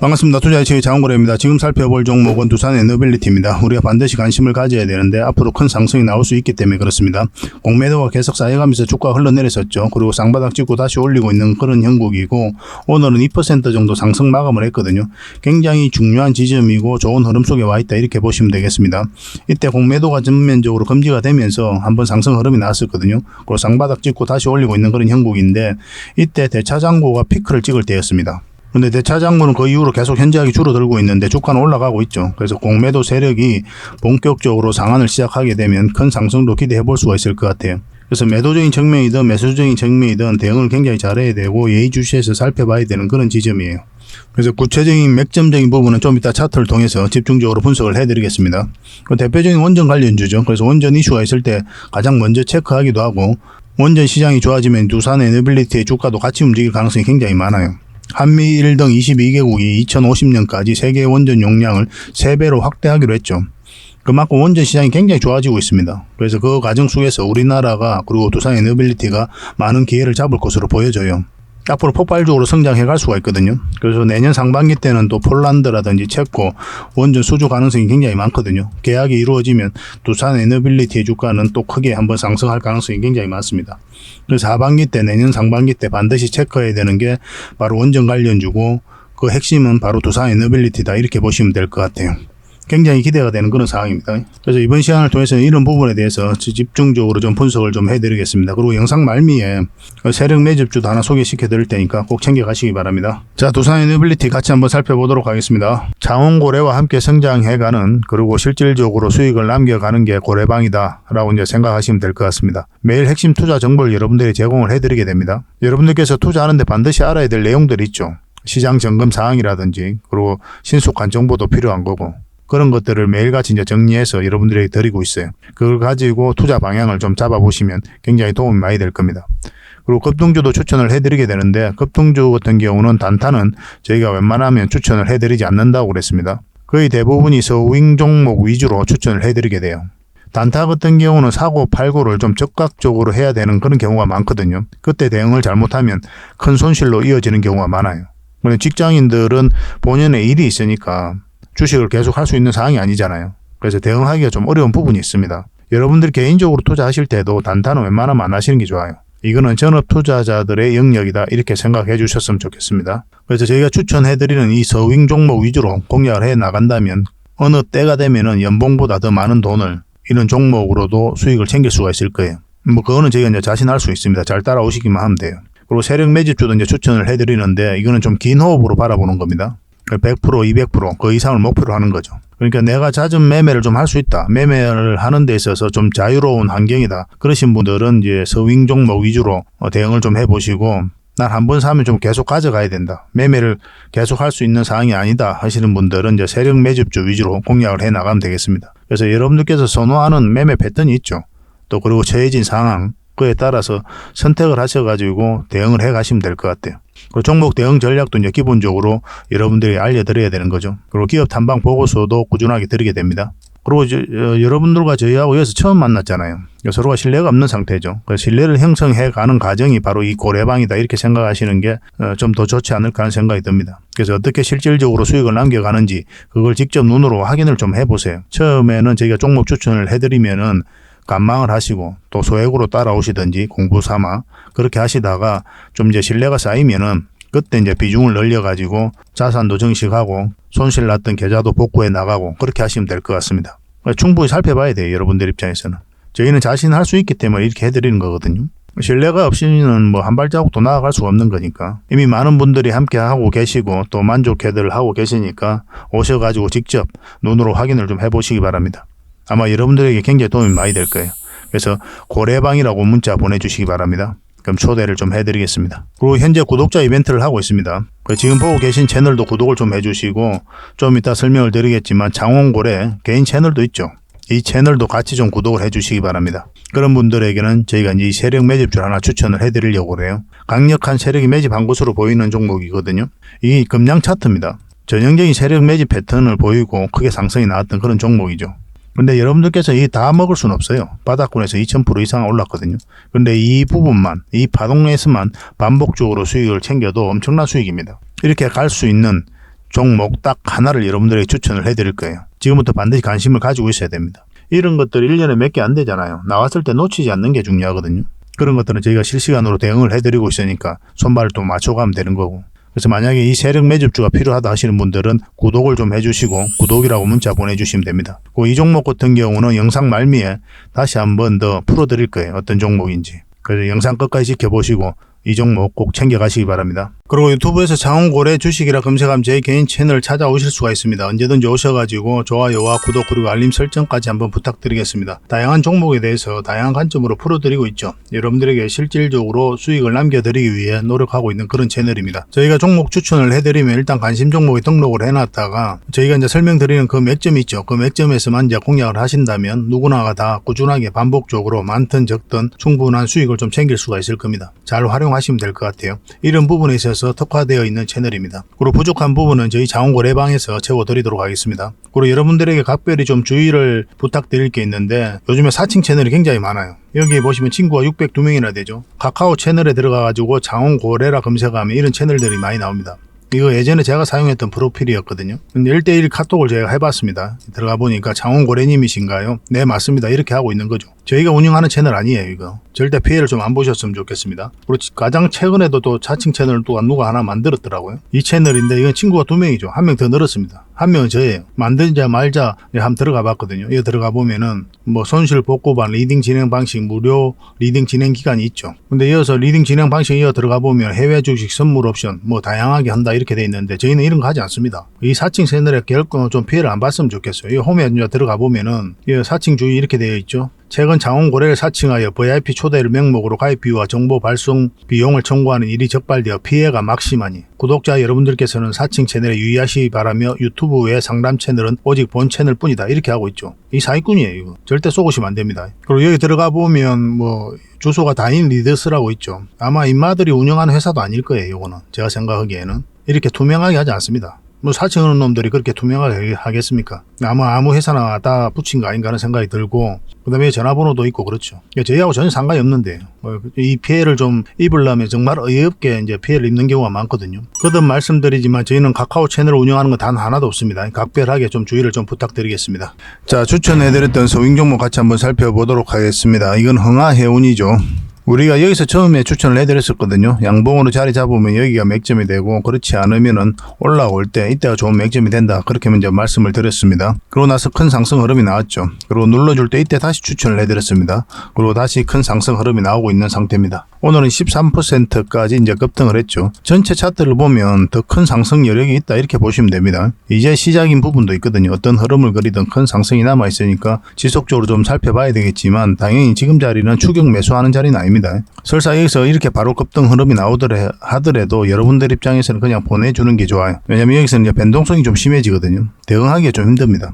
반갑습니다. 투자의 최 장원거래입니다. 지금 살펴볼 종목은 두산에너빌리티입니다. 우리가 반드시 관심을 가져야 되는데 앞으로 큰 상승이 나올 수 있기 때문에 그렇습니다. 공매도가 계속 쌓여가면서 주가가 흘러내렸었죠. 그리고 쌍바닥 찍고 다시 올리고 있는 그런 형국이고, 오늘은 2% 정도 상승 마감을 했거든요. 굉장히 중요한 지점이고 좋은 흐름 속에 와 있다, 이렇게 보시면 되겠습니다. 이때 공매도가 전면적으로 금지가 되면서 한번 상승 흐름이 나왔었거든요. 그리고 쌍바닥 찍고 다시 올리고 있는 그런 형국인데, 이때 대차장고가 피크를 찍을 때였습니다. 근데 대차장고는 그 이후로 계속 현저하게 줄어들고 있는데 주가는 올라가고 있죠. 그래서 공매도 세력이 본격적으로 상한을 시작하게 되면 큰 상승도 기대해 볼 수가 있을 것 같아요. 그래서 매도적인 측면이든 매수적인 측면이든 대응을 굉장히 잘해야 되고 예의주시해서 살펴봐야 되는 그런 지점이에요. 그래서 구체적인 맥점적인 부분은 좀 이따 차트를 통해서 집중적으로 분석을 해드리겠습니다. 그 대표적인 원전 관련주죠. 그래서 원전 이슈가 있을 때 가장 먼저 체크하기도 하고, 원전 시장이 좋아지면 두산에너빌리티의 주가도 같이 움직일 가능성이 굉장히 많아요. 한미일 등 22개국이 2050년까지 세계 원전 용량을 3배로 확대하기로 했죠. 그만큼 원전 시장이 굉장히 좋아지고 있습니다. 그래서 그 과정 속에서 우리나라가 그리고 두산에너빌리티가 많은 기회를 잡을 것으로 보여져요. 앞으로 폭발적으로 성장해 갈 수가 있거든요. 그래서 내년 상반기 때는 또 폴란드라든지 체코 원전 수주 가능성이 굉장히 많거든요. 계약이 이루어지면 두산에너빌리티의 주가는 또 크게 한번 상승할 가능성이 굉장히 많습니다. 그래서 하반기 때, 내년 상반기 때 반드시 체크해야 되는 게 바로 원전 관련주고, 그 핵심은 바로 두산에너빌리티다, 이렇게 보시면 될 것 같아요. 굉장히 기대가 되는 그런 상황입니다. 그래서 이번 시간을 통해서 이런 부분에 대해서 집중적으로 좀 분석을 좀 해드리겠습니다. 그리고 영상 말미에 세력 매집주도 하나 소개시켜 드릴 테니까 꼭 챙겨가시기 바랍니다. 자, 두산에너빌리티 같이 한번 살펴보도록 하겠습니다. 창원고래와 함께 성장해가는, 그리고 실질적으로 수익을 남겨가는 게 고래방이다 라고 이제 생각하시면 될 것 같습니다. 매일 핵심 투자 정보를 여러분들이 제공을 해드리게 됩니다. 여러분들께서 투자하는데 반드시 알아야 될 내용들이 있죠. 시장 점검 사항이라든지, 그리고 신속한 정보도 필요한 거고, 그런 것들을 매일같이 이제 정리해서 여러분들에게 드리고 있어요. 그걸 가지고 투자 방향을 좀 잡아보시면 굉장히 도움이 많이 될 겁니다. 그리고 급등주도 추천을 해드리게 되는데, 급등주 같은 경우는 단타는 저희가 웬만하면 추천을 해드리지 않는다고 그랬습니다. 거의 대부분이 서윙 종목 위주로 추천을 해드리게 돼요. 단타 같은 경우는 사고 팔고를 좀 적극적으로 해야 되는 그런 경우가 많거든요. 그때 대응을 잘못하면 큰 손실로 이어지는 경우가 많아요. 직장인들은 본연의 일이 있으니까 주식을 계속 할 수 있는 상황이 아니잖아요. 그래서 대응하기가 좀 어려운 부분이 있습니다. 여러분들 개인적으로 투자하실 때도 단타는 웬만하면 안 하시는 게 좋아요. 이거는 전업 투자자들의 영역이다, 이렇게 생각해 주셨으면 좋겠습니다. 그래서 저희가 추천해드리는 이 서윙 종목 위주로 공략을 해 나간다면 어느 때가 되면은 연봉보다 더 많은 돈을 이런 종목으로도 수익을 챙길 수가 있을 거예요. 그거는 저희가 이제 자신할 수 있습니다. 잘 따라오시기만 하면 돼요. 그리고 세력 매집주도 이제 추천을 해드리는데, 이거는 좀 긴 호흡으로 바라보는 겁니다. 100%, 200%, 그 이상을 목표로 하는 거죠. 그러니까 내가 잦은 매매를 좀 할 수 있다, 매매를 하는 데 있어서 좀 자유로운 환경이다, 그러신 분들은 이제 서윙 종목 위주로 대응을 좀 해보시고, 난 한 번 사면 좀 계속 가져가야 된다, 매매를 계속 할 수 있는 상황이 아니다 하시는 분들은 이제 세력 매집주 위주로 공략을 해 나가면 되겠습니다. 그래서 여러분들께서 선호하는 매매 패턴이 있죠. 또 그리고 처해진 상황, 그에 따라서 선택을 하셔가지고 대응을 해 가시면 될 것 같아요. 그리고 종목 대응 전략도 이제 기본적으로 여러분들이 알려드려야 되는 거죠. 그리고 기업 탐방 보고서도 꾸준하게 드리게 됩니다. 그리고 여러분들과 저희하고 여기서 처음 만났잖아요. 서로가 신뢰가 없는 상태죠. 그래서 신뢰를 형성해 가는 과정이 바로 이 고래방이다, 이렇게 생각하시는 게 좀 더 좋지 않을까 하는 생각이 듭니다. 그래서 어떻게 실질적으로 수익을 남겨가는지 그걸 직접 눈으로 확인을 좀 해보세요. 처음에는 저희가 종목 추천을 해드리면은 관망을 하시고 또 소액으로 따라오시든지 공부 삼아 그렇게 하시다가 좀 이제 신뢰가 쌓이면은 그때 이제 비중을 늘려가지고 자산도 증식하고 손실 났던 계좌도 복구해 나가고 그렇게 하시면 될 것 같습니다. 충분히 살펴봐야 돼요, 여러분들 입장에서는. 저희는 자신할 수 있기 때문에 이렇게 해드리는 거거든요. 신뢰가 없이는 뭐 한 발자국도 나아갈 수가 없는 거니까. 이미 많은 분들이 함께 하고 계시고 또 만족해들 하고 계시니까 오셔가지고 직접 눈으로 확인을 좀 해보시기 바랍니다. 아마 여러분들에게 굉장히 도움이 많이 될 거예요. 그래서 고래방이라고 문자 보내주시기 바랍니다. 그럼 초대를 좀 해드리겠습니다. 그리고 현재 구독자 이벤트를 하고 있습니다. 지금 보고 계신 채널도 구독을 좀 해주시고, 좀 이따 설명을 드리겠지만 창원고래 개인 채널도 있죠. 이 채널도 같이 좀 구독을 해주시기 바랍니다. 그런 분들에게는 저희가 이제 세력 매집주를 하나 추천을 해드리려고 그래요. 강력한 세력이 매집한 것으로 보이는 종목이거든요. 이 금량 차트입니다. 전형적인 세력 매집 패턴을 보이고 크게 상승이 나왔던 그런 종목이죠. 근데 여러분들께서 이 다 먹을 수는 없어요. 바닥권에서 2000% 이상 올랐거든요. 근데 이 부분만, 이 파동에서만 반복적으로 수익을 챙겨도 엄청난 수익입니다. 이렇게 갈 수 있는 종목 딱 하나를 여러분들에게 추천을 해드릴 거예요. 지금부터 반드시 관심을 가지고 있어야 됩니다. 이런 것들이 1년에 몇 개 안 되잖아요. 나왔을 때 놓치지 않는 게 중요하거든요. 그런 것들은 저희가 실시간으로 대응을 해드리고 있으니까 손발을 또 맞춰가면 되는 거고. 그래서 만약에 이 세력 매집주가 필요하다 하시는 분들은 구독을 좀 해주시고 구독이라고 문자 보내주시면 됩니다. 이 종목 같은 경우는 영상 말미에 다시 한번 더 풀어드릴 거예요. 어떤 종목인지. 그래서 영상 끝까지 지켜보시고 이 종목 꼭 챙겨가시기 바랍니다. 그리고 유튜브에서 장원고래 주식이라 검색하면 제 개인 채널 찾아오실 수가 있습니다. 언제든지 오셔가지고 좋아요와 구독 그리고 알림 설정까지 한번 부탁드리겠습니다. 다양한 종목에 대해서 다양한 관점으로 풀어드리고 있죠. 여러분들에게 실질적으로 수익을 남겨드리기 위해 노력하고 있는 그런 채널입니다. 저희가 종목 추천을 해드리면 일단 관심 종목에 등록을 해놨다가 저희가 이제 설명드리는 그 맥점이 있죠. 그 맥점에서만 이제 공략을 하신다면 누구나가 다 꾸준하게 반복적으로 많든 적든 충분한 수익을 좀 챙길 수가 있을 겁니다. 잘 활용하시면 될 것 같아요. 이런 부분에 있어서 특화되어 있는 채널입니다. 그리고 부족한 부분은 저희 장원고래방에서 채워드리도록 하겠습니다. 그리고 여러분들에게 각별히 좀 주의를 부탁드릴 게 있는데 요즘에 사칭 채널이 굉장히 많아요. 여기 보시면 친구가 602명이나 되죠. 카카오 채널에 들어가가지고 장원고래라 검색하면 이런 채널들이 많이 나옵니다. 이거 예전에 제가 사용했던 프로필이었거든요. 근데 1대1 카톡을 제가 해봤습니다. 들어가 보니까 장원고래님이신가요? 네, 맞습니다. 이렇게 하고 있는 거죠. 저희가 운영하는 채널 아니에요, 이거. 절대 피해를 좀 안 보셨으면 좋겠습니다. 그리고 가장 최근에도 또 자칭 채널을 또 누가 하나 만들었더라고요. 이 채널인데 이건 친구가 2명이죠. 1명 더 늘었습니다. 1명은 저예요. 만들자 말자 한번 들어가 봤거든요. 이거 들어가 보면은 뭐 손실 복구반 리딩 진행 방식 무료 리딩 진행 기간이 있죠. 근데 이어서 리딩 진행 방식 이어 들어가 보면 해외 주식 선물 옵션 뭐 다양하게 한다 이렇게 돼 있는데 저희는 이런 거 하지 않습니다. 이 사칭 채널에 결코 좀 피해를 안 봤으면 좋겠어요. 이 홈에 들어가 보면은 이 사칭 주의 이렇게 되어 있죠. 최근 장원고래를 사칭하여 VIP 초대를 명목으로 가입 비유와 정보 발송 비용을 청구하는 일이 적발되어 피해가 막심하니 구독자 여러분들께서는 사칭 채널에 유의하시기 바라며 유튜브 외 상담 채널은 오직 본 채널 뿐이다 이렇게 하고 있죠. 이 사기꾼이에요. 이거 절대 속으시면 안 됩니다. 그리고 여기 들어가 보면 뭐 주소가 다인 리더스라고 있죠. 아마 인마들이 운영하는 회사도 아닐 거예요. 이거는 제가 생각하기에는 이렇게 투명하게 하지 않습니다. 뭐 사칭하는 놈들이 그렇게 투명하게 하겠습니까? 아마 아무 회사나 다 붙인 거 아닌가 하는 생각이 들고 그 다음에 전화번호도 있고 그렇죠. 저희하고 전혀 상관이 없는데 이 피해를 좀 입으려면 정말 어이없게 이제 피해를 입는 경우가 많거든요. 거듭 말씀드리지만 저희는 카카오 채널을 운영하는 건 단 하나도 없습니다. 각별하게 좀 주의를 좀 부탁드리겠습니다. 자, 추천해드렸던 서윙 종목 같이 한번 살펴보도록 하겠습니다. 이건 흥하해운이죠. 우리가 여기서 처음에 추천을 해드렸었거든요. 양봉으로 자리 잡으면 여기가 맥점이 되고 그렇지 않으면은 올라올 때 이때가 좋은 맥점이 된다. 그렇게 먼저 말씀을 드렸습니다. 그러고 나서 큰 상승 흐름이 나왔죠. 그리고 눌러줄 때 이때 다시 추천을 해드렸습니다. 그리고 다시 큰 상승 흐름이 나오고 있는 상태입니다. 오늘은 13%까지 이제 급등을 했죠. 전체 차트를 보면 더 큰 상승 여력이 있다 이렇게 보시면 됩니다. 이제 시작인 부분도 있거든요. 어떤 흐름을 그리든 큰 상승이 남아 있으니까 지속적으로 좀 살펴봐야 되겠지만 당연히 지금 자리는 추격 매수하는 자리는 아닙니다. 설사 여기서 이렇게 바로 급등 흐름이 하더라도 여러분들 입장에서는 그냥 보내주는 게 좋아요. 왜냐면 여기서는 이제 변동성이 좀 심해지거든요. 대응하기가 좀 힘듭니다.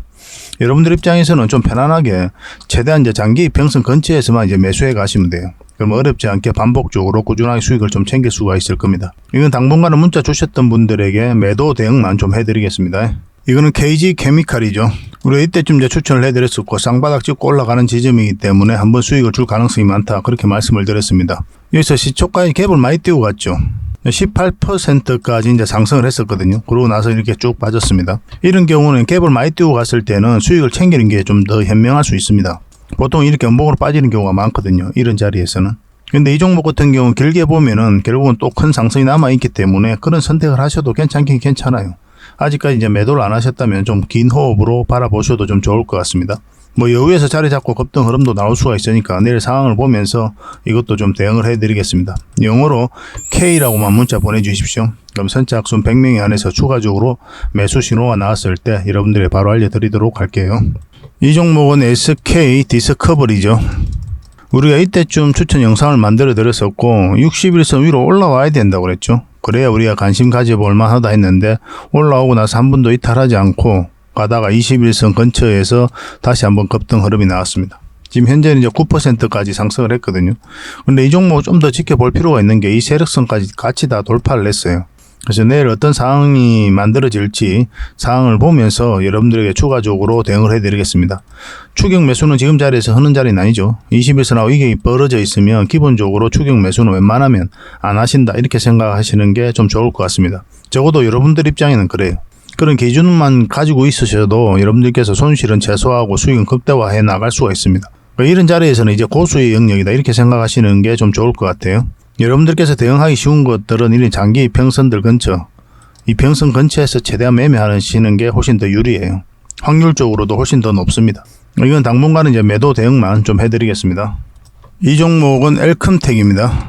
여러분들 입장에서는 좀 편안하게 최대한 이제 장기 이평선 근처에서만 이제 매수해 가시면 돼요. 그럼 어렵지 않게 반복적으로 꾸준하게 수익을 좀 챙길 수가 있을 겁니다. 이건 당분간은 문자 주셨던 분들에게 매도 대응만 좀 해드리겠습니다. 이거는 KG 케미칼이죠. 우리가 이때쯤 이제 추천을 해드렸었고 쌍바닥 찍고 올라가는 지점이기 때문에 한번 수익을 줄 가능성이 많다 그렇게 말씀을 드렸습니다. 여기서 시초가에 갭을 많이 띄고 갔죠. 18%까지 이제 상승을 했었거든요. 그러고 나서 이렇게 쭉 빠졌습니다. 이런 경우는 갭을 많이 띄고 갔을 때는 수익을 챙기는 게 좀 더 현명할 수 있습니다. 보통 이렇게 연봉으로 빠지는 경우가 많거든요. 이런 자리에서는. 근데 이 종목 같은 경우는 길게 보면은 결국은 또 큰 상승이 남아있기 때문에 그런 선택을 하셔도 괜찮긴 괜찮아요. 아직까지 이제 매도를 안 하셨다면 좀 긴 호흡으로 바라보셔도 좀 좋을 것 같습니다. 뭐 여기에서 자리 잡고 급등 흐름도 나올 수가 있으니까 내일 상황을 보면서 이것도 좀 대응을 해드리겠습니다. 영어로 K라고만 문자 보내주십시오. 그럼 선착순 100명이 안에서 추가적으로 매수 신호가 나왔을 때 여러분들이 바로 알려드리도록 할게요. 이 종목은 SK 디스커버리죠. 우리가 이때쯤 추천 영상을 만들어 드렸었고 61선 위로 올라와야 된다고 그랬죠. 그래야 우리가 관심 가져볼 만하다 했는데 올라오고 나서 한 번도 이탈하지 않고 가다가 21선 근처에서 다시 한번 급등 흐름이 나왔습니다. 지금 현재는 이제 9%까지 상승을 했거든요. 근데 이 종목 좀 더 지켜볼 필요가 있는 게 이 세력선까지 같이 다 돌파를 했어요. 그래서 내일 어떤 상황이 만들어질지 상황을 보면서 여러분들에게 추가적으로 대응을 해드리겠습니다. 추격 매수는 지금 자리에서 하는 자리는 아니죠. 21선하고 이게 벌어져 있으면 기본적으로 추격 매수는 웬만하면 안 하신다 이렇게 생각하시는 게 좀 좋을 것 같습니다. 적어도 여러분들 입장에는 그래요. 그런 기준만 가지고 있으셔도 여러분들께서 손실은 최소화하고 수익은 극대화해 나갈 수가 있습니다. 이런 자리에서는 이제 고수의 영역이다 이렇게 생각하시는 게 좀 좋을 것 같아요. 여러분들께서 대응하기 쉬운 것들은 이런 장기 이평선들 근처, 이평선 근처에서 최대한 매매하시는 게 훨씬 더 유리해요. 확률적으로도 훨씬 더 높습니다. 이건 당분간은 이제 매도 대응만 좀 해드리겠습니다. 이 종목은 엘컴텍입니다.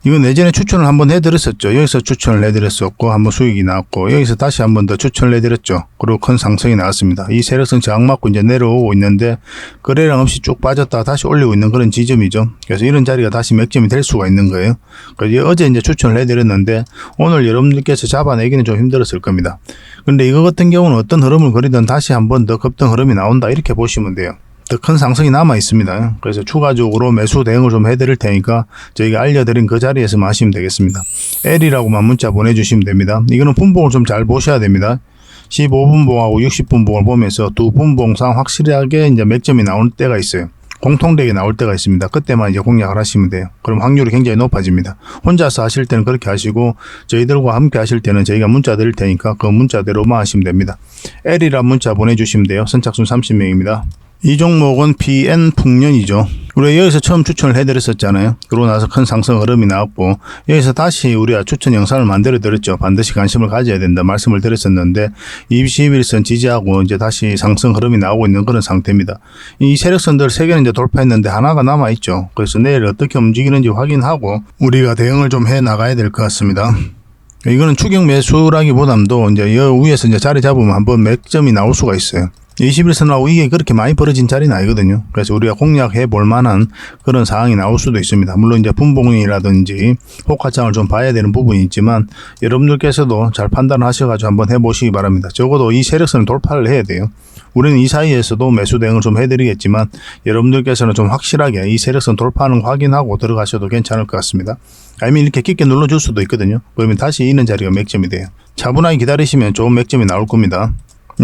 이건 예전에 추천을 한번 해드렸었죠. 여기서 추천을 해드렸었고 한번 수익이 나왔고 여기서 다시 한번 더 추천을 해드렸죠. 그리고 큰 상승이 나왔습니다. 이 세력선 저항 맞고 이제 내려오고 있는데 거래량 없이 쭉 빠졌다가 다시 올리고 있는 그런 지점이죠. 그래서 이런 자리가 다시 맥점이 될 수가 있는 거예요. 그래서 어제 이제 추천을 해드렸는데 오늘 여러분들께서 잡아내기는 좀 힘들었을 겁니다. 근데 이거 같은 경우는 어떤 흐름을 그리든 다시 한번 더 급등 흐름이 나온다 이렇게 보시면 돼요. 더 큰 상승이 남아 있습니다. 그래서 추가적으로 매수 대응을 좀 해드릴 테니까 저희가 알려드린 그 자리에서만 하시면 되겠습니다. L이라고만 문자 보내주시면 됩니다. 이거는 분봉을 좀 잘 보셔야 됩니다. 15분봉하고 60분봉을 보면서 두 분봉상 확실하게 이제 맥점이 나올 때가 있어요. 공통되게 나올 때가 있습니다. 그때만 이제 공략을 하시면 돼요. 그럼 확률이 굉장히 높아집니다. 혼자서 하실 때는 그렇게 하시고 저희들과 함께 하실 때는 저희가 문자 드릴 테니까 그 문자대로만 하시면 됩니다. L이란 문자 보내주시면 돼요. 선착순 30명입니다. 이 종목은 PN 풍년이죠. 우리가 여기서 처음 추천을 해드렸었잖아요. 그러고 나서 큰 상승 흐름이 나왔고 여기서 다시 우리가 추천 영상을 만들어 드렸죠. 반드시 관심을 가져야 된다 말씀을 드렸었는데 21선 지지하고 이제 다시 상승 흐름이 나오고 있는 그런 상태입니다. 이 세력선들 3개는 이제 돌파했는데 하나가 남아 있죠. 그래서 내일 어떻게 움직이는지 확인하고 우리가 대응을 좀 해 나가야 될 것 같습니다. 이거는 추격 매수라기보다도 이제 여 위에서 이제 자리 잡으면 한번 맥점이 나올 수가 있어요. 21선하고 이게 그렇게 많이 벌어진 자리는 아니거든요. 그래서 우리가 공략해 볼 만한 그런 상황이 나올 수도 있습니다. 물론 이제 분봉이라든지 호가창을 좀 봐야 되는 부분이 있지만 여러분들께서도 잘 판단하셔가지고 한번 해보시기 바랍니다. 적어도 이 세력선을 돌파를 해야 돼요. 우리는 이 사이에서도 매수 대응을 좀 해드리겠지만 여러분들께서는 좀 확실하게 이 세력선 돌파하는 거 확인하고 들어가셔도 괜찮을 것 같습니다. 아니면 이렇게 깊게 눌러줄 수도 있거든요. 그러면 다시 있는 자리가 맥점이 돼요. 차분하게 기다리시면 좋은 맥점이 나올 겁니다.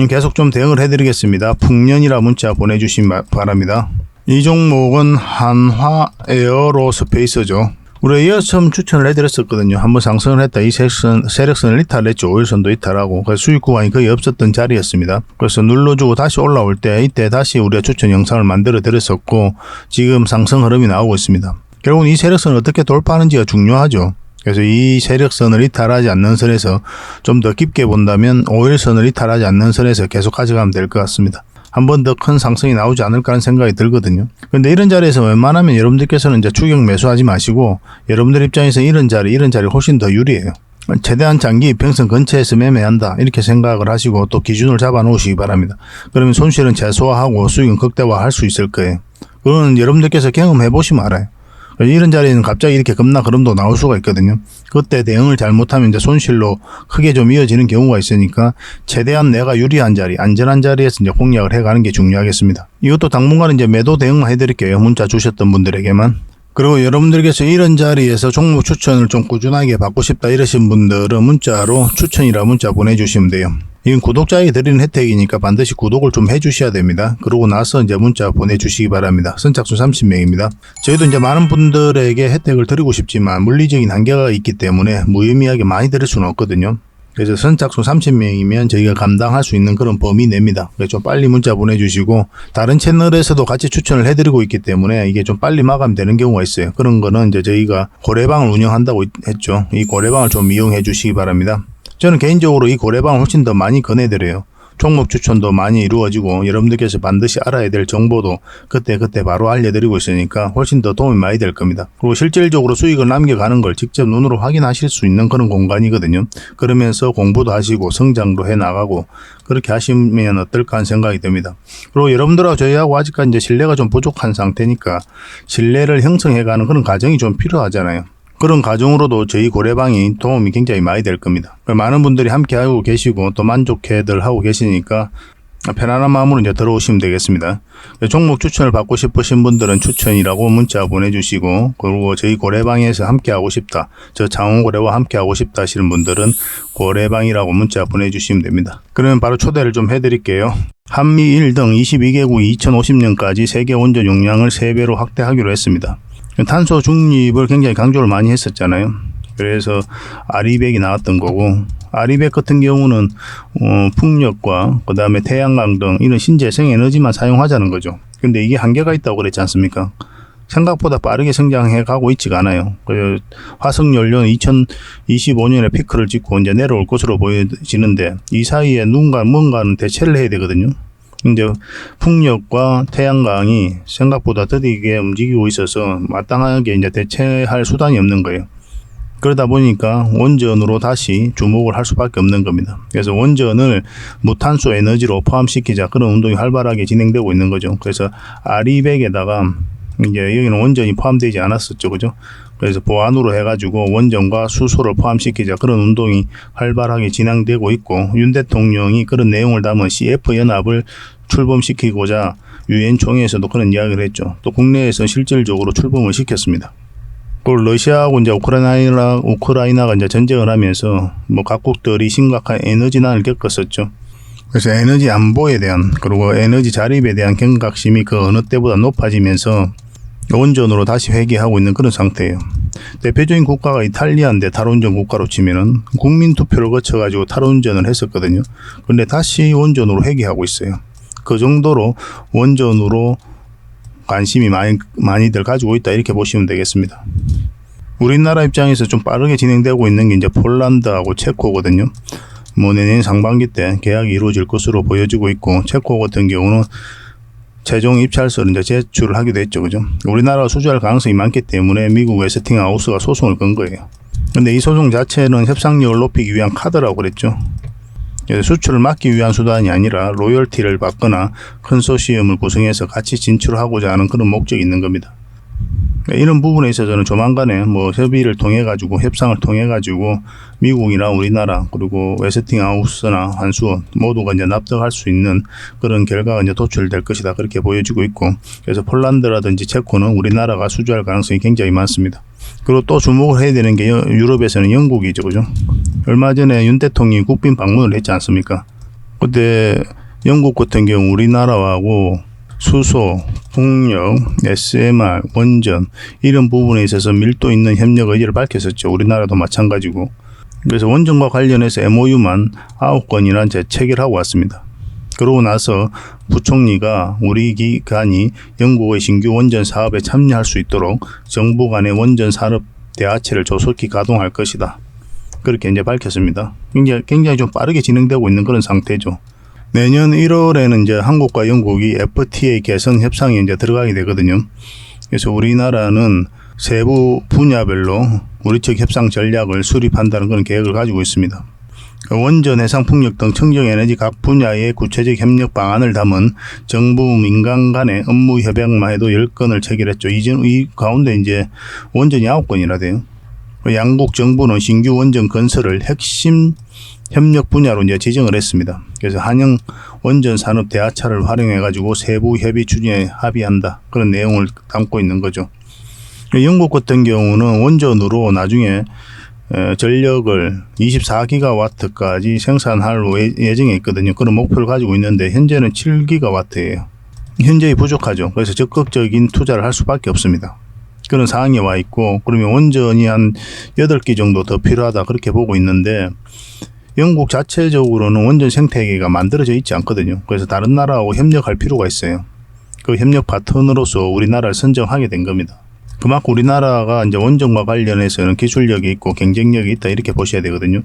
계속 좀 대응을 해드리겠습니다. 풍년이라 문자 보내주시기 바랍니다. 이 종목은 한화 에어로스페이스죠. 우리가 이어 처음 추천을 해드렸었거든요. 한번 상승을 했다. 이 세력선을 이탈했죠. 5일선도 이탈하고 그래서 수익 구간이 거의 없었던 자리였습니다. 그래서 눌러주고 다시 올라올 때 이때 다시 우리가 추천 영상을 만들어 드렸었고 지금 상승 흐름이 나오고 있습니다. 결국은 이 세력선을 어떻게 돌파하는지가 중요하죠. 그래서 이 세력선을 이탈하지 않는 선에서 좀 더 깊게 본다면 5일선을 이탈하지 않는 선에서 계속 가져가면 될 것 같습니다. 한 번 더 큰 상승이 나오지 않을까 하는 생각이 들거든요. 근데 이런 자리에서 웬만하면 여러분들께서는 이제 추격 매수하지 마시고 여러분들 입장에서 이런 자리 훨씬 더 유리해요. 최대한 장기 이평선 근처에서 매매한다 이렇게 생각을 하시고 또 기준을 잡아 놓으시기 바랍니다. 그러면 손실은 최소화하고 수익은 극대화할 수 있을 거예요. 그건 여러분들께서 경험해 보시면 알아요. 이런 자리에는 갑자기 이렇게 급락 흐름도 나올 수가 있거든요. 그때 대응을 잘못하면 이제 손실로 크게 좀 이어지는 경우가 있으니까 최대한 내가 유리한 자리, 안전한 자리에서 이제 공략을 해가는 게 중요하겠습니다. 이것도 당분간은 이제 매도 대응만 해드릴게요. 문자 주셨던 분들에게만. 그리고 여러분들께서 이런 자리에서 종목 추천을 좀 꾸준하게 받고 싶다 이러신 분들은 문자로 추천이라 문자 보내주시면 돼요. 이건 구독자에게 드리는 혜택이니까 반드시 구독을 좀 해주셔야 됩니다. 그러고 나서 이제 문자 보내주시기 바랍니다. 선착순 30명입니다. 저희도 이제 많은 분들에게 혜택을 드리고 싶지만 물리적인 한계가 있기 때문에 무의미하게 많이 드릴 수는 없거든요. 그래서 선착순 30명이면 저희가 감당할 수 있는 그런 범위 내입니다. 그래서 좀 빨리 문자 보내주시고 다른 채널에서도 같이 추천을 해드리고 있기 때문에 이게 좀 빨리 마감되는 경우가 있어요. 그런 거는 이제 저희가 고래방을 운영한다고 했죠. 이 고래방을 좀 이용해 주시기 바랍니다. 저는 개인적으로 이 고래방을 훨씬 더 많이 권해드려요. 종목 추천도 많이 이루어지고 여러분들께서 반드시 알아야 될 정보도 그때 바로 알려드리고 있으니까 훨씬 더 도움이 많이 될 겁니다. 그리고 실질적으로 수익을 남겨가는 걸 직접 눈으로 확인하실 수 있는 그런 공간이거든요. 그러면서 공부도 하시고 성장도 해나가고 그렇게 하시면 어떨까 하는 생각이 듭니다. 그리고 여러분들하고 저희하고 아직까지 이제 신뢰가 좀 부족한 상태니까 신뢰를 형성해가는 그런 과정이 좀 필요하잖아요. 그런 과정으로도 저희 고래방이 도움이 굉장히 많이 될 겁니다. 많은 분들이 함께 하고 계시고 또 만족해들 하고 계시니까 편안한 마음으로 이제 들어오시면 되겠습니다. 종목 추천을 받고 싶으신 분들은 추천이라고 문자 보내주시고 그리고 저희 고래방에서 함께 하고 싶다. 저 장원고래와 함께 하고 싶다 하시는 분들은 고래방이라고 문자 보내주시면 됩니다. 그러면 바로 초대를 좀 해드릴게요. 한미일 등 22개국이 2050년까지 세계 원전 용량을 3배로 확대하기로 했습니다. 탄소 중립을 굉장히 강조를 많이 했었잖아요. 그래서 아리백이 나왔던 거고 아리백 같은 경우는 풍력과 그 다음에 태양광 등 이런 신재생 에너지만 사용하자는 거죠. 근데 이게 한계가 있다고 그랬지 않습니까? 생각보다 빠르게 성장해 가고 있지가 않아요. 화석연료는 2025년에 피크를 찍고 이제 내려올 것으로 보여지는데 이 사이에 누군가 뭔가는 대체를 해야 되거든요. 이제 풍력과 태양광이 생각보다 더디게 움직이고 있어서 마땅하게 이제 대체할 수단이 없는 거예요. 그러다 보니까 원전으로 다시 주목을 할 수밖에 없는 겁니다. 그래서 원전을 무탄소 에너지로 포함시키자 그런 운동이 활발하게 진행되고 있는 거죠. 그래서 아리백에다가 이제 여기는 원전이 포함되지 않았었죠, 그죠? 그래서 보안으로 해가지고 원전과 수소를 포함시키자 그런 운동이 활발하게 진행되고 있고, 윤 대통령이 그런 내용을 담은 CF 연합을 출범시키고자 유엔 총회에서도 그런 이야기를 했죠. 또 국내에서 실질적으로 출범을 시켰습니다. 그 러시아하고 이제 우크라이나가 이제 전쟁을 하면서 뭐 각국들이 심각한 에너지난을 겪었었죠. 그래서 에너지 안보에 대한 그리고 에너지 자립에 대한 경각심이 그 어느 때보다 높아지면서 원전으로 다시 회귀하고 있는 그런 상태예요. 대표적인 국가가 이탈리아인데 탈원전 국가로 치면은 국민 투표를 거쳐가지고 탈원전을 했었거든요. 그런데 다시 원전으로 회귀하고 있어요. 그 정도로 원전으로 관심이 많이들 가지고 있다 이렇게 보시면 되겠습니다. 우리나라 입장에서 좀 빠르게 진행되고 있는 게 이제 폴란드하고 체코거든요. 뭐 내년 상반기 때 계약이 이루어질 것으로 보여지고 있고, 체코 같은 경우는 최종 입찰서를 이제 제출을 하기도 했죠, 그죠? 우리나라가 수주할 가능성이 많기 때문에 미국 웨스팅하우스가 소송을 건 거예요. 근데 이 소송 자체는 협상력을 높이기 위한 카드라고 그랬죠. 수출을 막기 위한 수단이 아니라 로열티를 받거나 컨소시엄을 구성해서 같이 진출하고자 하는 그런 목적이 있는 겁니다. 이런 부분에 있어서는 조만간에 뭐 협의를 통해 가지고 협상을 통해 가지고 미국이나 우리나라 그리고 웨스팅하우스나 한수원 모두가 이제 납득할 수 있는 그런 결과가 이제 도출될 것이다 그렇게 보여지고 있고, 그래서 폴란드라든지 체코는 우리나라가 수주할 가능성이 굉장히 많습니다. 그리고 또 주목을 해야 되는 게 유럽에서는 영국이죠, 그죠? 얼마 전에 윤 대통령이 국빈 방문을 했지 않습니까? 그때 영국 같은 경우 우리나라하고 수소, 풍력, SMR, 원전 이런 부분에 있어서 밀도 있는 협력 의지를 밝혔었죠. 우리나라도 마찬가지고. 그래서 원전과 관련해서 MOU만 9건이나 체결하고 왔습니다. 그러고 나서 부총리가 우리 기관이 영국의 신규 원전 사업에 참여할 수 있도록 정부 간의 원전 산업 대화체를 조속히 가동할 것이다. 그렇게 이제 밝혔습니다. 굉장히 좀 빠르게 진행되고 있는 그런 상태죠. 내년 1월에는 이제 한국과 영국이 FTA 개선 협상에 이제 들어가게 되거든요. 그래서 우리나라는 세부 분야별로 우리 측 협상 전략을 수립한다는 그런 계획을 가지고 있습니다. 원전, 해상, 풍력 등 청정에너지 각 분야의 구체적 협력 방안을 담은 정부, 민간 간의 업무 협약만 해도 10건을 체결했죠. 이 가운데 이제 원전이 9건이나 돼요. 양국 정부는 신규 원전 건설을 핵심 협력 분야로 이제 지정을 했습니다. 그래서 한영 원전 산업 대화차를 활용해 가지고 세부 협의 추진에 합의한다. 그런 내용을 담고 있는 거죠. 영국 같은 경우는 원전으로 나중에 전력을 24기가와트까지 생산할 예정에 있거든요. 그런 목표를 가지고 있는데 현재는 7기가와트예요. 현재히 부족하죠. 그래서 적극적인 투자를 할 수밖에 없습니다. 그런 상황에 와 있고, 그러면 원전이 한 8기 정도 더 필요하다 그렇게 보고 있는데, 영국 자체적으로는 원전 생태계가 만들어져 있지 않거든요. 그래서 다른 나라하고 협력할 필요가 있어요. 그 협력 파트너로서 우리나라를 선정하게 된 겁니다. 그만큼 우리나라가 이제 원전과 관련해서는 기술력이 있고 경쟁력이 있다 이렇게 보셔야 되거든요.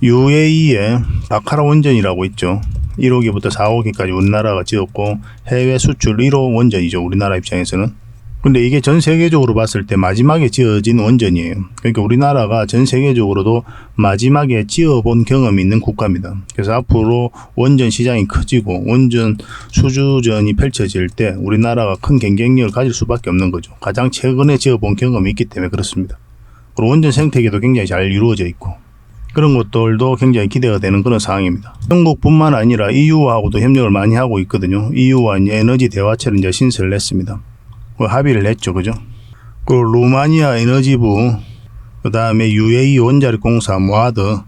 UAE에 바카라 원전이라고 있죠. 1호기부터 4호기까지 우리나라가 지었고 해외 수출 1호 원전이죠. 우리나라 입장에서는. 근데 이게 전 세계적으로 봤을 때 마지막에 지어진 원전이에요. 그러니까 우리나라가 전 세계적으로도 마지막에 지어본 경험이 있는 국가입니다. 그래서 앞으로 원전 시장이 커지고 원전 수주전이 펼쳐질 때 우리나라가 큰 경쟁력을 가질 수밖에 없는 거죠. 가장 최근에 지어본 경험이 있기 때문에 그렇습니다. 그리고 원전 생태계도 굉장히 잘 이루어져 있고 그런 것들도 굉장히 기대가 되는 그런 상황입니다. 영국뿐만 아니라 EU하고도 협력을 많이 하고 있거든요. EU와 에너지 대화체를 이제 신설을 했습니다. 합의를 했죠, 그죠? 그 루마니아 에너지부, 그 다음에 UAE 원자력공사 무하드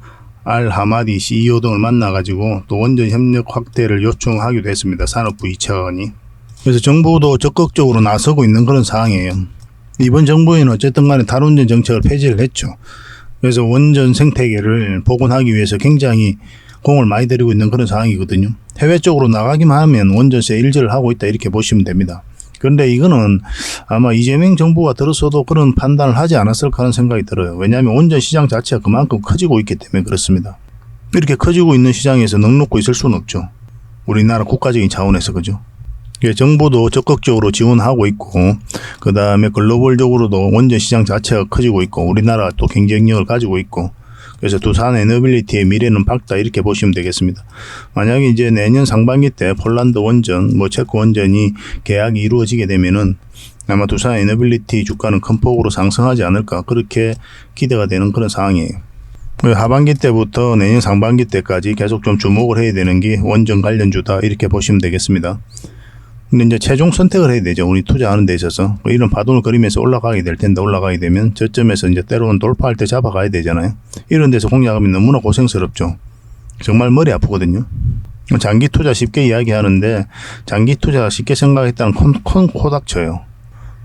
알 하마디 CEO 등을 만나가지고 또 원전 협력 확대를 요청하기도 했습니다. 산업부 2차관이. 그래서 정부도 적극적으로 나서고 있는 그런 상황이에요. 이번 정부에는 어쨌든 간에 탈원전 정책을 폐지를 했죠. 그래서 원전 생태계를 복원하기 위해서 굉장히 공을 많이 들이고 있는 그런 상황이거든요. 해외 쪽으로 나가기만 하면 원전세 일절을 하고 있다 이렇게 보시면 됩니다. 그런데 이거는 아마 이재명 정부가 들었어도 그런 판단을 하지 않았을까 하는 생각이 들어요. 왜냐하면 원전 시장 자체가 그만큼 커지고 있기 때문에 그렇습니다. 이렇게 커지고 있는 시장에서 넉넉고 있을 수는 없죠. 우리나라 국가적인 차원에서 그죠. 정부도 적극적으로 지원하고 있고 그 다음에 글로벌적으로도 원전 시장 자체가 커지고 있고 우리나라가 또 경쟁력을 가지고 있고 그래서 두산 에너빌리티의 미래는 밝다 이렇게 보시면 되겠습니다. 만약에 이제 내년 상반기 때 폴란드 원전, 체코 원전이 계약이 이루어지게 되면은 아마 두산 에너빌리티 주가는 큰 폭으로 상승하지 않을까 그렇게 기대가 되는 그런 상황이에요. 하반기 때부터 내년 상반기 때까지 계속 좀 주목을 해야 되는 게 원전 관련주다 이렇게 보시면 되겠습니다. 근데 이제 최종 선택을 해야 되죠. 우리 투자하는 데 있어서. 이런 파동을 그리면서 올라가게 될 텐데 올라가게 되면 저점에서 이제 때로는 돌파할 때 잡아가야 되잖아요. 이런 데서 공략하면 너무나 고생스럽죠. 정말 머리 아프거든요. 장기 투자 쉽게 이야기하는데 장기 투자 쉽게 생각했다는 큰 코닥쳐요.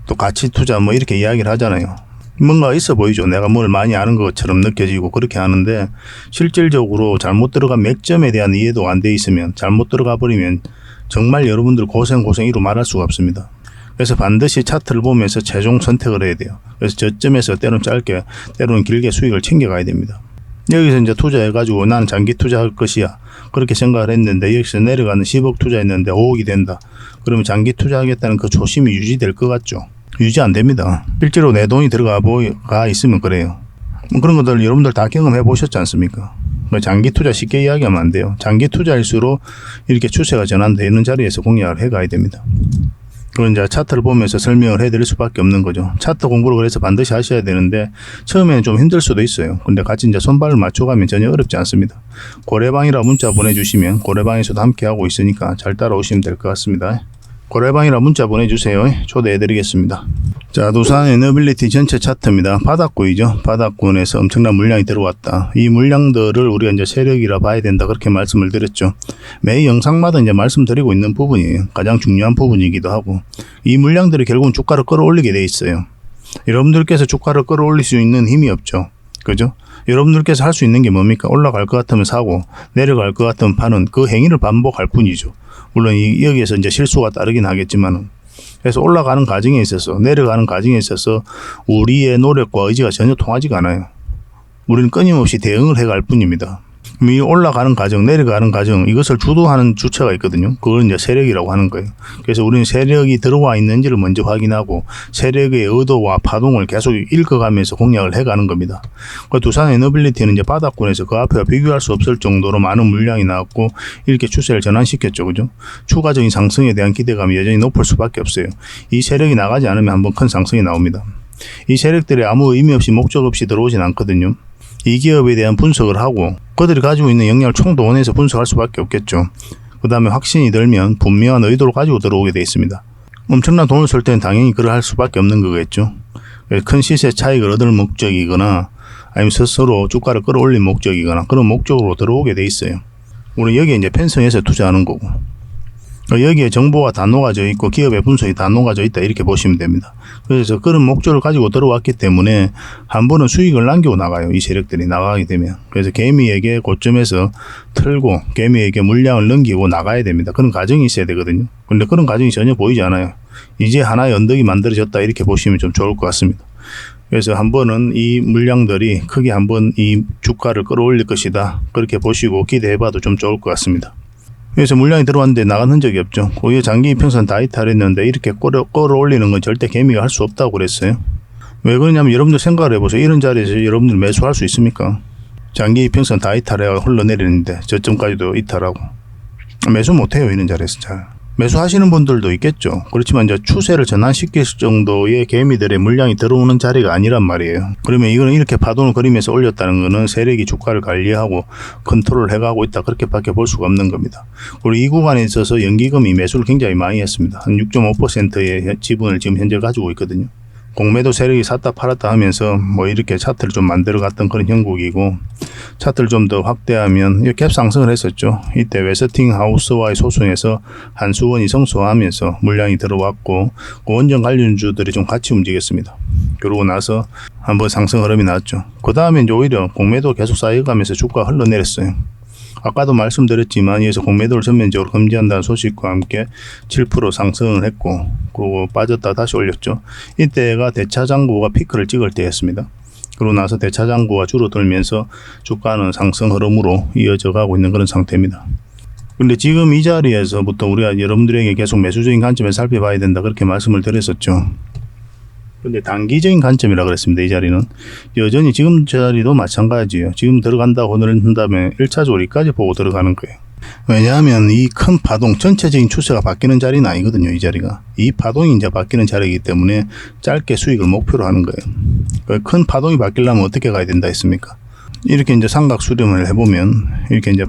또 가치 투자 이렇게 이야기를 하잖아요. 뭔가 있어 보이죠. 내가 뭘 많이 아는 것처럼 느껴지고 그렇게 하는데 실질적으로 잘못 들어간 맥점에 대한 이해도가 안 돼 있으면 잘못 들어가 버리면 정말 여러분들 고생이로 말할 수가 없습니다. 그래서 반드시 차트를 보면서 최종 선택을 해야 돼요. 그래서 저점에서 때로는 짧게 때로는 길게 수익을 챙겨가야 됩니다. 여기서 이제 투자해가지고 나는 장기 투자할 것이야 그렇게 생각을 했는데 여기서 내려가는 10억 투자했는데 5억이 된다. 그러면 장기 투자하겠다는 그 초심이 유지될 것 같죠. 유지 안 됩니다. 실제로 내 돈이 들어가 있으면 그래요. 그런 것들 여러분들 다 경험해 보셨지 않습니까? 장기 투자 쉽게 이야기하면 안 돼요. 장기 투자일수록 이렇게 추세가 전환되는 자리에서 공략을 해가야 됩니다. 그건 이제 차트를 보면서 설명을 해드릴 수밖에 없는 거죠. 차트 공부를 그래서 반드시 하셔야 되는데 처음에는 좀 힘들 수도 있어요. 근데 같이 이제 손발을 맞춰가면 전혀 어렵지 않습니다. 고래방이라 문자 보내주시면 고래방에서도 함께 하고 있으니까 잘 따라오시면 될 것 같습니다. 고래방이라 문자 보내주세요. 초대해드리겠습니다. 자, 두산 에너빌리티 전체 차트입니다. 바닥권이죠. 바닥권에서 엄청난 물량이 들어왔다. 이 물량들을 우리가 이제 세력이라 봐야 된다. 그렇게 말씀을 드렸죠. 매 영상마다 이제 말씀드리고 있는 부분이에요. 가장 중요한 부분이기도 하고. 이 물량들이 결국은 주가를 끌어올리게 돼 있어요. 여러분들께서 주가를 끌어올릴 수 있는 힘이 없죠. 그죠? 여러분들께서 할 수 있는 게 뭡니까? 올라갈 것 같으면 사고, 내려갈 것 같으면 파는 그 행위를 반복할 뿐이죠. 물론 여기에서 이제 실수가 따르긴 하겠지만은. 그래서 올라가는 과정에 있어서, 내려가는 과정에 있어서 우리의 노력과 의지가 전혀 통하지가 않아요. 우리는 끊임없이 대응을 해갈 뿐입니다. 이 올라가는 과정, 내려가는 과정, 이것을 주도하는 주체가 있거든요. 그걸 이제 세력이라고 하는 거예요. 그래서 우리는 세력이 들어와 있는지를 먼저 확인하고 세력의 의도와 파동을 계속 읽어가면서 공략을 해가는 겁니다. 두산 에너빌리티는 이제 바닥권에서 그 앞에 비교할 수 없을 정도로 많은 물량이 나왔고 이렇게 추세를 전환시켰죠. 그죠? 추가적인 상승에 대한 기대감이 여전히 높을 수밖에 없어요. 이 세력이 나가지 않으면 한번 큰 상승이 나옵니다. 이 세력들이 아무 의미 없이 목적 없이 들어오진 않거든요. 이 기업에 대한 분석을 하고 그들이 가지고 있는 역량을 총동원해서 분석할 수밖에 없겠죠. 그 다음에 확신이 들면 분명한 의도를 가지고 들어오게 되어 있습니다. 엄청난 돈을 쓸 때는 당연히 그럴 수밖에 없는 거겠죠. 큰 시세 차익을 얻을 목적이거나 아니면 스스로 주가를 끌어올릴 목적이거나 그런 목적으로 들어오게 되어 있어요. 우리 여기에 이제 편성해서 투자하는 거고 여기에 정보가 다 녹아져 있고 기업의 분석이 다 녹아져 있다 이렇게 보시면 됩니다. 그래서 그런 목적을 가지고 들어왔기 때문에 한 번은 수익을 남기고 나가요. 이 세력들이 나가게 되면. 그래서 개미에게 고점에서 틀고 개미에게 물량을 넘기고 나가야 됩니다. 그런 과정이 있어야 되거든요. 근데 그런 과정이 전혀 보이지 않아요. 이제 하나의 언덕이 만들어졌다 이렇게 보시면 좀 좋을 것 같습니다. 그래서 한 번은 이 물량들이 크게 한번 이 주가를 끌어올릴 것이다. 그렇게 보시고 기대해봐도 좀 좋을 것 같습니다. 그래서 물량이 들어왔는데 나간 흔적이 없죠. 고유 장기 이평선 다 이탈했는데 이렇게 끌어올리는 건 절대 개미가 할 수 없다고 그랬어요. 왜 그러냐면 여러분들 생각을 해보세요. 이런 자리에서 여러분들 매수할 수 있습니까? 장기 이평선 다 이탈해가 흘러내리는데 저점까지도 이탈하고 매수 못해요. 이런 자리에서 잘. 매수하시는 분들도 있겠죠. 그렇지만 이제 추세를 전환시킬 정도의 개미들의 물량이 들어오는 자리가 아니란 말이에요. 그러면 이거는 이렇게 파동을 그리면서 올렸다는 거는 세력이 주가를 관리하고 컨트롤을 해가고 있다. 그렇게밖에 볼 수가 없는 겁니다. 그리고 이 구간에 있어서 연기금이 매수를 굉장히 많이 했습니다. 한 6.5%의 지분을 지금 현재 가지고 있거든요. 공매도 세력이 샀다 팔았다 하면서 뭐 이렇게 차트를 좀 만들어 갔던 그런 형국이고, 차트를 좀 더 확대하면 이렇게 갭 상승을 했었죠. 이때 웨스팅하우스와의 소송에서 한수원이 성소하면서 물량이 들어왔고, 그 원전 관련주들이 좀 같이 움직였습니다. 그러고 나서 한번 상승 흐름이 나왔죠. 그 다음에 이제 오히려 공매도 계속 쌓여가면서 주가가 흘러내렸어요. 아까도 말씀드렸지만 여기서 공매도를 전면적으로 금지한다는 소식과 함께 7% 상승을 했고, 그리고 빠졌다 다시 올렸죠. 이때가 대차장고가 피크를 찍을 때였습니다. 그러고 나서 대차장고가 줄어들면서 주가는 상승 흐름으로 이어져 가고 있는 그런 상태입니다. 근데 지금 이 자리에서부터 우리가 여러분들에게 계속 매수적인 관점에서 살펴봐야 된다, 그렇게 말씀을 드렸었죠. 근데 단기적인 관점이라 그랬습니다. 이 자리는 여전히 지금 자리도 마찬가지예요. 지금 들어간다고 한다면 1차적으로 여기까지 보고 들어가는 거예요. 왜냐하면 이 큰 파동, 전체적인 추세가 바뀌는 자리는 아니거든요. 이 자리가 이 파동이 이제 바뀌는 자리이기 때문에 짧게 수익을 목표로 하는 거예요. 큰 파동이 바뀌려면 어떻게 가야 된다 했습니까? 이렇게 이제 삼각 수렴을 해보면 이렇게 이제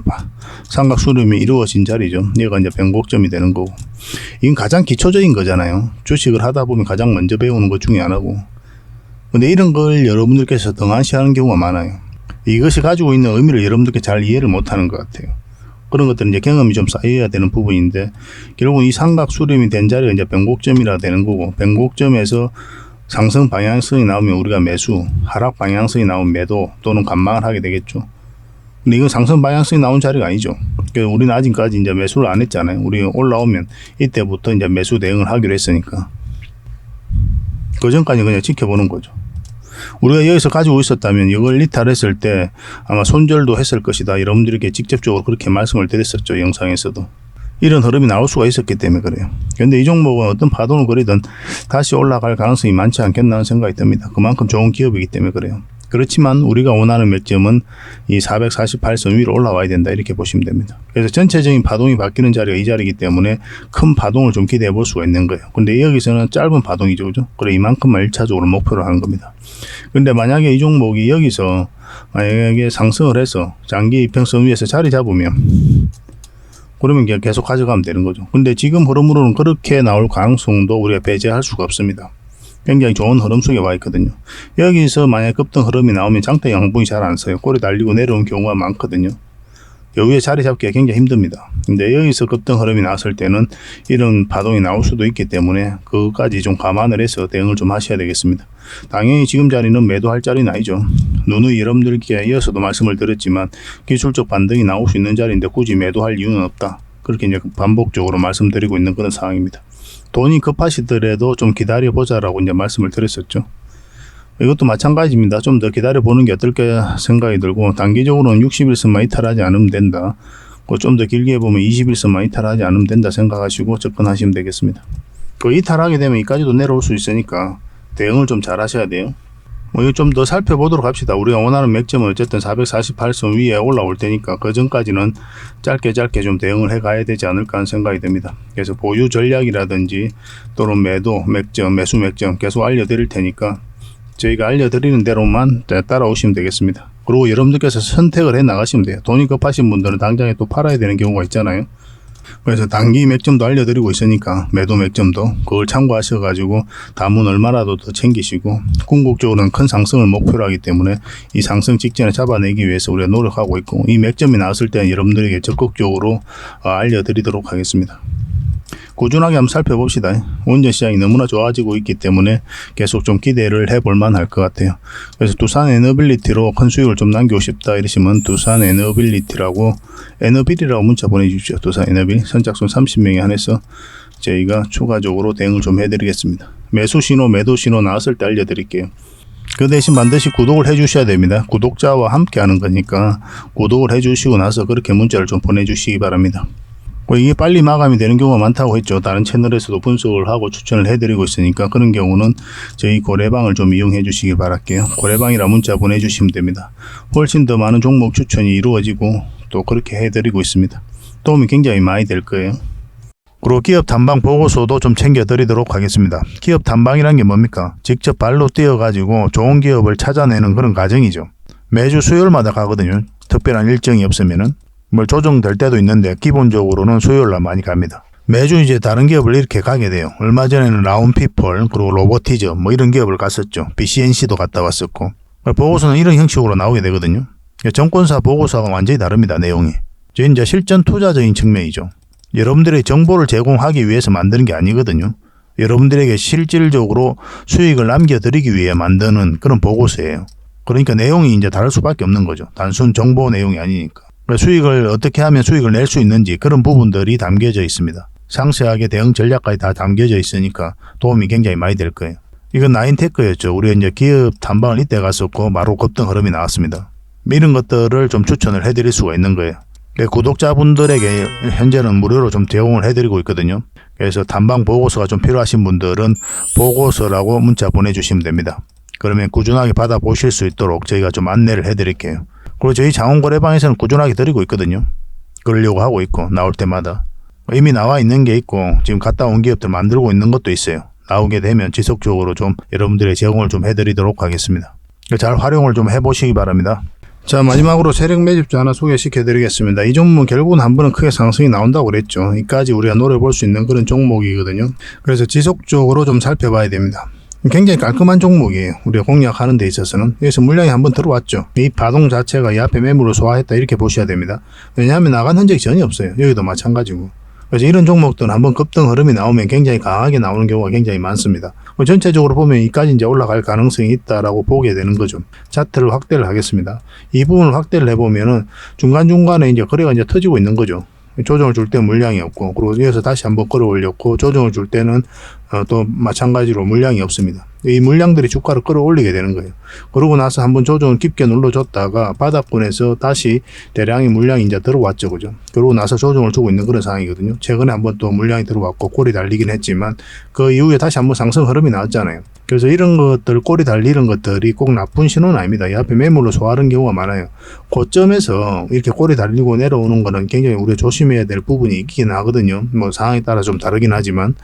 삼각 수렴이 이루어진 자리죠. 얘가 이제 변곡점이 되는 거고, 이건 가장 기초적인 거잖아요. 주식을 하다 보면 가장 먼저 배우는 것 중에 하나고. 근데 이런 걸 여러분들께서 등한시하는 경우가 많아요. 이것이 가지고 있는 의미를 여러분들께 잘 이해를 못하는 것 같아요. 그런 것들은 이제 경험이 좀 쌓여야 되는 부분인데, 결국은 이 삼각 수렴이 된 자리가 이제 변곡점이라 되는 거고, 변곡점에서 상승 방향성이 나오면 우리가 매수, 하락 방향성이 나오면 매도 또는 관망을 하게 되겠죠. 근데 이건 상승 방향성이 나온 자리가 아니죠. 그러니까 우리는 아직까지 이제 매수를 안 했잖아요. 우리 올라오면 이때부터 이제 매수 대응을 하기로 했으니까. 그 전까지 그냥 지켜보는 거죠. 우리가 여기서 가지고 있었다면 이걸 이탈했을 때 아마 손절도 했을 것이다, 여러분들에게 직접적으로 그렇게 말씀을 드렸었죠. 영상에서도. 이런 흐름이 나올 수가 있었기 때문에 그래요. 그런데 이 종목은 어떤 파동을 그리든 다시 올라갈 가능성이 많지 않겠나 하는 생각이 듭니다. 그만큼 좋은 기업이기 때문에 그래요. 그렇지만 우리가 원하는 맥점은 이 448선 위로 올라와야 된다, 이렇게 보시면 됩니다. 그래서 전체적인 파동이 바뀌는 자리가 이 자리이기 때문에 큰 파동을 좀 기대해 볼 수가 있는 거예요. 근데 여기서는 짧은 파동이죠, 그죠? 그래, 이만큼만 1차적으로 목표로 하는 겁니다. 근데 만약에 이 종목이 여기서 만약에 상승을 해서 장기 이평선 위에서 자리 잡으면, 그러면 계속 가져가면 되는 거죠. 근데 지금 흐름으로는 그렇게 나올 가능성도 우리가 배제할 수가 없습니다. 굉장히 좋은 흐름 속에 와 있거든요. 여기서 만약 급등 흐름이 나오면 장대 양봉이 잘 안 서요. 꼬리 달리고 내려온 경우가 많거든요. 여기에 자리 잡기가 굉장히 힘듭니다. 근데 여기서 급등 흐름이 나왔을 때는 이런 파동이 나올 수도 있기 때문에 그것까지 좀 감안을 해서 대응을 좀 하셔야 되겠습니다. 당연히 지금 자리는 매도할 자리는 아니죠. 누누이 여러분들께 이어서도 말씀을 드렸지만 기술적 반등이 나올 수 있는 자리인데 굳이 매도할 이유는 없다, 그렇게 이제 반복적으로 말씀드리고 있는 그런 상황입니다. 돈이 급하시더라도 좀 기다려보자라고 이제 말씀을 드렸었죠. 이것도 마찬가지입니다. 좀 더 기다려보는 게 어떨까 생각이 들고, 단기적으로는 60일선만 이탈하지 않으면 된다, 좀 더 길게 보면 20일선만 이탈하지 않으면 된다 생각하시고 접근하시면 되겠습니다. 그 이탈하게 되면 이까지도 내려올 수 있으니까 대응을 좀 잘 하셔야 돼요. 이거 좀 더 살펴보도록 합시다. 우리가 원하는 맥점은 어쨌든 448선 위에 올라올 테니까 그 전까지는 짧게 좀 대응을 해 가야 되지 않을까 하는 생각이 듭니다. 그래서 보유 전략이라든지 또는 매도 맥점, 매수 맥점 계속 알려드릴 테니까 저희가 알려드리는 대로만 따라오시면 되겠습니다. 그리고 여러분들께서 선택을 해 나가시면 돼요. 돈이 급하신 분들은 당장에 또 팔아야 되는 경우가 있잖아요. 그래서 단기 맥점도 알려드리고 있으니까 매도 맥점도 그걸 참고하셔가지고 담은 얼마라도 더 챙기시고, 궁극적으로는 큰 상승을 목표로 하기 때문에 이 상승 직전에 잡아내기 위해서 우리가 노력하고 있고, 이 맥점이 나왔을 때는 여러분들에게 적극적으로 알려드리도록 하겠습니다. 꾸준하게 한번 살펴봅시다. 원전 시장이 너무나 좋아지고 있기 때문에 계속 좀 기대를 해볼 만할 것 같아요. 그래서 두산 에너빌리티로 큰 수익을 좀 남기고 싶다 이러시면 두산 에너빌리티라고, 에너빌이라고 문자 보내주십시오. 두산 에너빌 선착순 30명에 한해서 저희가 추가적으로 대응을 좀 해드리겠습니다. 매수 신호, 매도 신호 나왔을 때 알려드릴게요. 그 대신 반드시 구독을 해주셔야 됩니다. 구독자와 함께 하는 거니까 구독을 해주시고 나서 그렇게 문자를 좀 보내주시기 바랍니다. 이게 빨리 마감이 되는 경우가 많다고 했죠. 다른 채널에서도 분석을 하고 추천을 해드리고 있으니까 그런 경우는 저희 고래방을 좀 이용해 주시기 바랄게요. 고래방이라 문자 보내주시면 됩니다. 훨씬 더 많은 종목 추천이 이루어지고 또 그렇게 해드리고 있습니다. 도움이 굉장히 많이 될 거예요. 그리고 기업 탐방 보고서도 좀 챙겨드리도록 하겠습니다. 기업 탐방이란 게 뭡니까? 직접 발로 뛰어가지고 좋은 기업을 찾아내는 그런 과정이죠. 매주 수요일마다 가거든요. 특별한 일정이 없으면은. 조정될 때도 있는데 기본적으로는 수요일날 많이 갑니다. 매주 이제 다른 기업을 이렇게 가게 돼요. 얼마 전에는 라운피플 그리고 로보티즈 뭐 이런 기업을 갔었죠. BCNC도 갔다 왔었고. 보고서는 이런 형식으로 나오게 되거든요. 정권사 보고서가 완전히 다릅니다. 내용이. 이제 실전 투자적인 측면이죠. 여러분들의 정보를 제공하기 위해서 만드는 게 아니거든요. 여러분들에게 실질적으로 수익을 남겨드리기 위해 만드는 그런 보고서예요. 그러니까 내용이 이제 다를 수밖에 없는 거죠. 단순 정보 내용이 아니니까. 수익을 어떻게 하면 수익을 낼 수 있는지 그런 부분들이 담겨져 있습니다. 상세하게 대응 전략까지 다 담겨져 있으니까 도움이 굉장히 많이 될 거예요. 이건 나인테크였죠. 우리가 이제 기업 탐방을 이때 갔었고 바로 급등 흐름이 나왔습니다. 이런 것들을 좀 추천을 해드릴 수가 있는 거예요. 구독자분들에게 현재는 무료로 좀 제공을 해드리고 있거든요. 그래서 탐방 보고서가 좀 필요하신 분들은 보고서라고 문자 보내주시면 됩니다. 그러면 꾸준하게 받아보실 수 있도록 저희가 좀 안내를 해드릴게요. 그리고 저희 장원거래방에서는 꾸준하게 드리고 있거든요. 그러려고 하고 있고 나올 때마다. 이미 나와 있는 게 있고 지금 갔다 온 기업들 만들고 있는 것도 있어요. 나오게 되면 지속적으로 좀 여러분들의 제공을 좀 해드리도록 하겠습니다. 잘 활용을 좀 해보시기 바랍니다. 자, 마지막으로 세력 매집주 하나 소개시켜 드리겠습니다. 이 종목은 결국은 한 번은 크게 상승이 나온다고 그랬죠. 이까지 우리가 노려볼 수 있는 그런 종목이거든요. 그래서 지속적으로 좀 살펴봐야 됩니다. 굉장히 깔끔한 종목이에요. 우리가 공략하는 데 있어서는. 여기서 물량이 한번 들어왔죠. 이 파동 자체가 이 앞에 매물을 소화했다 이렇게 보셔야 됩니다. 왜냐하면 나간 흔적이 전혀 없어요. 여기도 마찬가지고. 그래서 이런 종목들은 한번 급등 흐름이 나오면 굉장히 강하게 나오는 경우가 굉장히 많습니다. 전체적으로 보면 이까지 이제 올라갈 가능성이 있다라고 보게 되는 거죠. 차트를 확대를 하겠습니다. 이 부분을 확대를 해보면은 중간중간에 이제 거래가 이제 터지고 있는 거죠. 조정을 줄 때 물량이 없고, 그리고 여기서 다시 한번 끌어올렸고, 조정을 줄 때는 또 마찬가지로 물량이 없습니다. 이 물량들이 주가를 끌어올리게 되는 거예요. 그러고 나서 한번 조정을 깊게 눌러줬다가 바닥권에서 다시 대량의 물량이 이제 들어왔죠. 그죠? 그러고 나서 조정을 주고 있는 그런 상황이거든요. 최근에 한번 또 물량이 들어왔고 꼬리 달리긴 했지만 그 이후에 다시 한번 상승 흐름이 나왔잖아요. 그래서 이런 것들, 꼬리 달리는 것들이 꼭 나쁜 신호는 아닙니다. 이 앞에 매물로 소화하는 경우가 많아요. 고점에서 이렇게 꼬리 달리고 내려오는 거는 굉장히 우리가 조심해야 될 부분이 있긴 하거든요. 뭐 상황에 따라 좀 다르긴 하지만.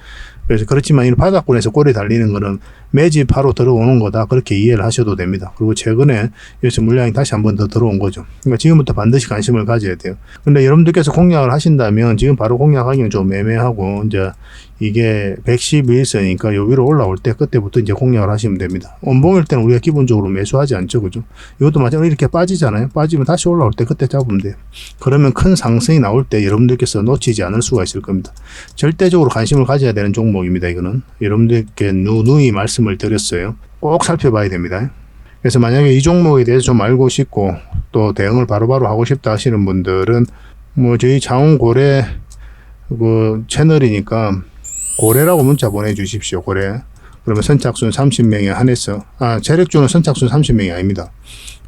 그래서 그렇지만 이 바닥권에서 꼬리 달리는 거는 매집하러 들어오는 거다. 그렇게 이해를 하셔도 됩니다. 그리고 최근에 여기서 물량이 다시 한번 더 들어온 거죠. 그러니까 지금부터 반드시 관심을 가져야 돼요. 근데 여러분들께서 공략을 하신다면 지금 바로 공략하기는 좀 애매하고 이제 이게 112일선이니까 요 위로 올라올 때 그때부터 이제 공략을 하시면 됩니다. 원봉일 때는 우리가 기본적으로 매수하지 않죠. 그죠? 이것도 마찬가지로 이렇게 빠지잖아요. 빠지면 다시 올라올 때 그때 잡으면 돼요. 그러면 큰 상승이 나올 때 여러분들께서 놓치지 않을 수가 있을 겁니다. 절대적으로 관심을 가져야 되는 종목입니다. 이거는 여러분들께 누누이 말씀을 드렸어요. 꼭 살펴봐야 됩니다. 그래서 만약에 이 종목에 대해서 좀 알고 싶고 또 대응을 바로바로 하고 싶다 하시는 분들은 뭐 저희 장원고래 그 채널이니까 고래라고 문자 보내주십시오. 고래. 그러면 선착순 30명에 한해서 세력주는 선착순 30명이 아닙니다.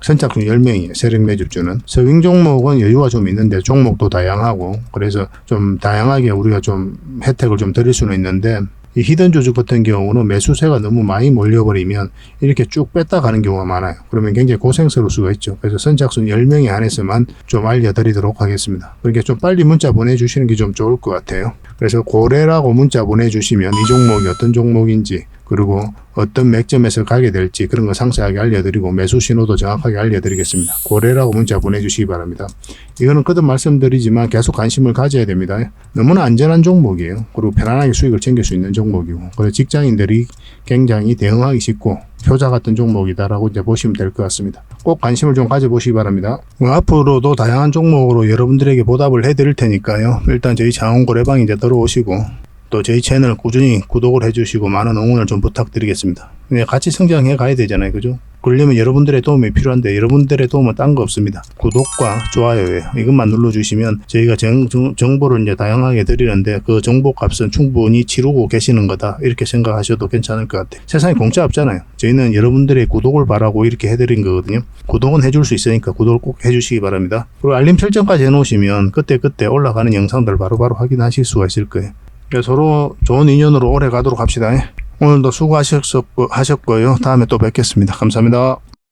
선착순 10명이에요. 세력 매집주는. 서빙 종목은 여유가 좀 있는데 종목도 다양하고 그래서 좀 다양하게 우리가 좀 혜택을 좀 드릴 수는 있는데 이 히든 조직 같은 경우는 매수세가 너무 많이 몰려버리면 이렇게 쭉 뺐다 가는 경우가 많아요. 그러면 굉장히 고생스러울 수가 있죠. 그래서 선착순 10명에 한해서만 좀 알려드리도록 하겠습니다. 그러니까 좀 빨리 문자 보내주시는 게 좀 좋을 것 같아요. 그래서 고래라고 문자 보내주시면 이 종목이 어떤 종목인지 그리고 어떤 맥점에서 가게 될지 그런 거 상세하게 알려드리고 매수 신호도 정확하게 알려드리겠습니다. 고래라고 문자 보내주시기 바랍니다. 이거는 거듭 말씀드리지만 계속 관심을 가져야 됩니다. 너무나 안전한 종목이에요. 그리고 편안하게 수익을 챙길 수 있는 종목이고 그래서 직장인들이 굉장히 대응하기 쉽고 효자 같은 종목이다라고 이제 보시면 될 것 같습니다. 꼭 관심을 좀 가져보시기 바랍니다. 앞으로도 다양한 종목으로 여러분들에게 보답을 해드릴 테니까요. 일단 저희 장원고래방 이제 들어오시고 또 저희 채널 꾸준히 구독을 해주시고 많은 응원을 좀 부탁드리겠습니다. 같이 성장해 가야 되잖아요. 그죠? 그러려면 여러분들의 도움이 필요한데 여러분들의 도움은 딴 거 없습니다. 구독과 좋아요예요. 이것만 눌러주시면 저희가 정보를 이제 다양하게 드리는데 그 정보 값은 충분히 치르고 계시는 거다. 이렇게 생각하셔도 괜찮을 것 같아요. 세상에 공짜 없잖아요. 저희는 여러분들의 구독을 바라고 이렇게 해드린 거거든요. 구독은 해줄 수 있으니까 구독을 꼭 해주시기 바랍니다. 그리고 알림 설정까지 해놓으시면 그때 올라가는 영상들 바로바로 확인하실 수가 있을 거예요. 서로 좋은 인연으로 오래 가도록 합시다. 오늘도 수고하셨고요. 다음에 또 뵙겠습니다. 감사합니다.